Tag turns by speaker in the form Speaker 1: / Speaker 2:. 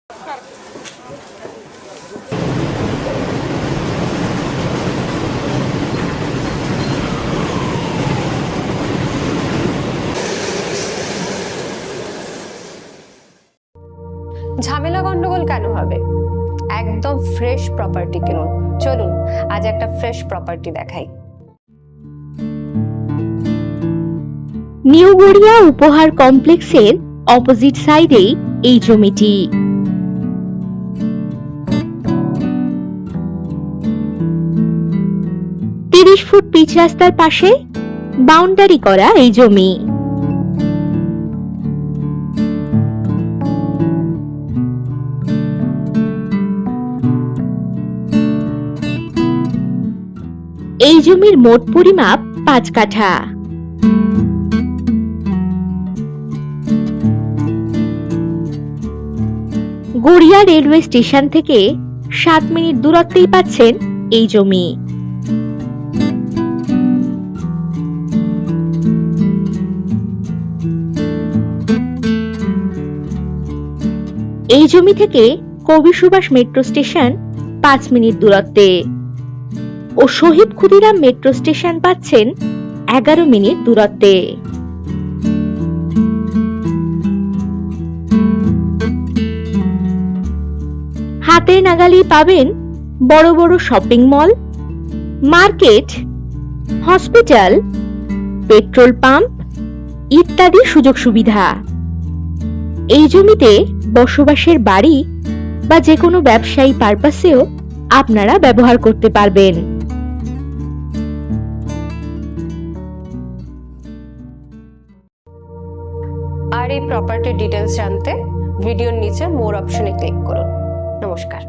Speaker 1: ঝামেলা গন্ডগোল কেন হবে? একদম ফ্রেশ প্রপার্টি কিনুন। চলুন আজ একটা ফ্রেশ প্রপার্টি দেখাই।
Speaker 2: নিউ গড়িয়া উপহার কমপ্লেক্সের অপোজিট সাইডেই এই জমিটি। 30 ফুট পিচ রাস্তার পাশে বাউন্ডারি করা এই জমি। এই জমির মোট পরিমাপ 5 কাঠা। গড়িয়া রেলওয়ে স্টেশন থেকে 7 মিনিট দূরত্বেই পাচ্ছেন এই জমি। এই জমি থেকে কবি সুভাষ মেট্রো স্টেশন 5 মিনিট দূরত্বে ও শহীদ ক্ষুদিরাম মেট্রো স্টেশন পাচ্ছেন 11 মিনিট দূরত্বে। হাতের নাগালেই পাবেন বড় বড় shopping mall, market, hospital, petrol pump ইত্যাদি সুযোগ সুবিধা। এই জমিতে বসবাসের বাড়ি বা যে কোনো ব্যবসায়ী পারপাসেও আপনারা ব্যবহার করতে পারবেন।
Speaker 1: আর এই প্রপার্টি ডিটেইলস জানতে ভিডিওর নিচে মোর অপশনে ক্লিক করুন। নমস্কার।